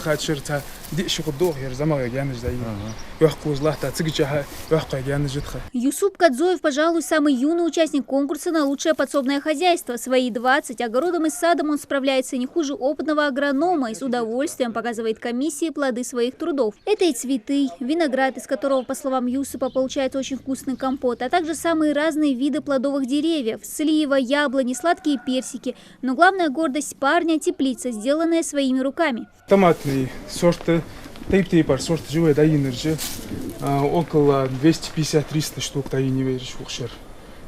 خاطر ديش قدوه يرزمه جانج داي يحكوا злата цигча يحكوا جانج дха. Юсуп Кадзоев, пожалуй, самый юный участник конкурса на лучшее подсобное хозяйство. Свои 20 огородом и садом он справляется не хуже опытного агронома и с удовольствием показывает комиссии плоды своих трудов. Это и цветы, виноград, из которого, по словам Юсупа, получается очень вкусный компот, а также самые разные виды плодовых деревьев – слива, яблони, сладкие персики. Но главная гордость парня – теплица, сделанная своими руками. Томатные сорты, тейп-тейпар сорт живой даинерджи, около 250-300 штук даинерджи ухшер.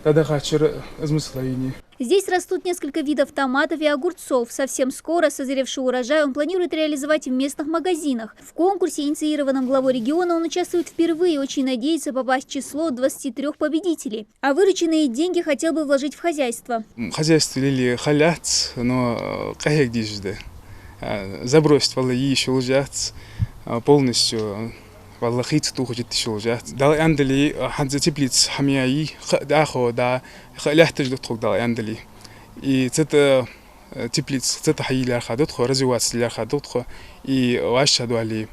Тогда хачер измысл даини. Здесь растут несколько видов томатов и огурцов. Совсем скоро созревший урожай он планирует реализовать в местных магазинах. В конкурсе, инициированном главой региона, он участвует впервые и очень надеется попасть в число 23 победителей. А вырученные деньги хотел бы вложить в хозяйство. Хозяйство лили халят, но как здесь забросить валла еще лужать полностью. والله خيط توخج التشوجات دا عندلي حد تبليت حمياي دا خو دا لاحتاج تدخل دا عندلي اي تت تبليت تت حي لا خدت خو رزوات لا خدت خو اي واشهدوا علي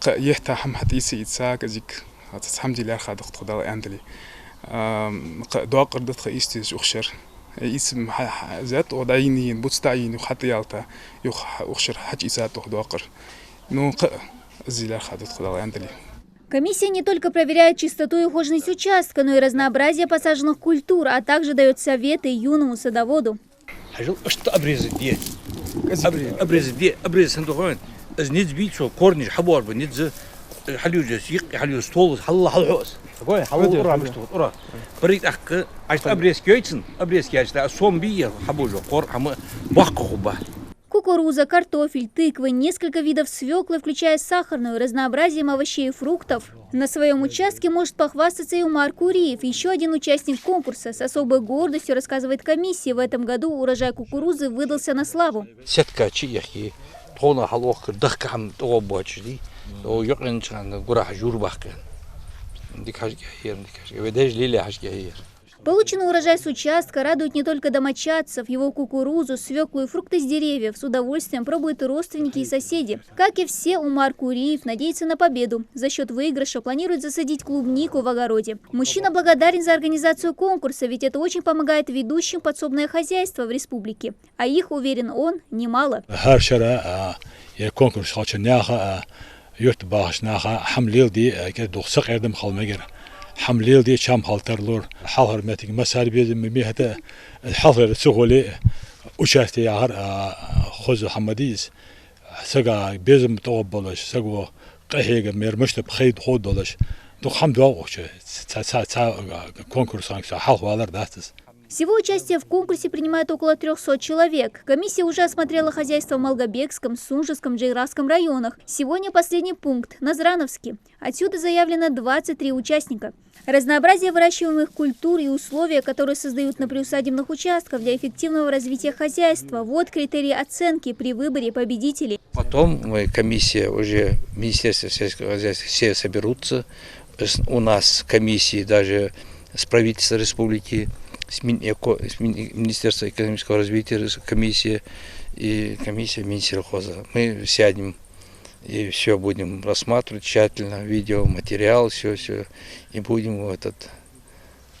يحتا حم حتى يساك ازيك الحمد لله خدت خو دا عندلي دا قردت خ استيز اخشر اسم ذات وداينين بوتستاين وحتى يالتا اخشر حج اسات داقر نو Комиссия не только проверяет чистоту и ухоженность участка, но и разнообразие посаженных культур, а также дает советы юному садоводу. Кукуруза, картофель, тыквы, несколько видов свеклы, включая сахарную, разнообразием овощей и фруктов. На своем участке может похвастаться и Умар Куриев, еще один участник конкурса. С особой гордостью рассказывает комиссия, в этом году урожай кукурузы выдался на славу. Полученный урожай с участка радует не только домочадцев, его кукурузу, свеклу и фрукты с деревьев с удовольствием пробуют и родственники, и соседи. Как и все, Умар Куриев надеется на победу. За счет выигрыша планирует засадить клубнику в огороде. Мужчина благодарен за организацию конкурса, ведь это очень помогает ведущим подсобное хозяйство в республике. А их, уверен он, немало. حمليل دي شام حالترلور حالهر ماتين مسار بيزم ميهتا الحالهر سغولي وشاستي ياهر خوز حمديز سغا بيزم توبولش سغو قهيغ ميرمشت بخيد خودولش دو حمد واوش تا конкурс حالوالر дастс. Всего участие в конкурсе принимает около 300 человек. Комиссия уже осмотрела хозяйство в Малгобекском, Сунжском, Джейрасском районах. Сегодня последний пункт – Назрановский. Отсюда заявлено 23 участника. Разнообразие выращиваемых культур и условия, которые создают на приусадебных участках для эффективного развития хозяйства – вот критерии оценки при выборе победителей. Потом комиссия уже, Министерство сельского хозяйства, все соберутся. У нас комиссии даже с правительства республики, с Министерства экономического развития, комиссия и комиссия Минсельхоза. Мы сядем и все будем рассматривать тщательно, видео, материал, все, и будем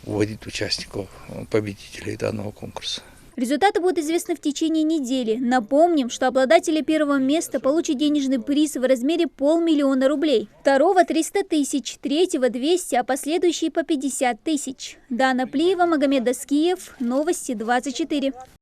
вводить участников, победителей данного конкурса. Результаты будут известны в течение недели. Напомним, что обладатели первого места получат денежный приз в размере 500 000 рублей. Второго – 300 000, третьего – 200, а последующие по 50 000. Дана Плиева, Магомед Даскиев, Новости 24.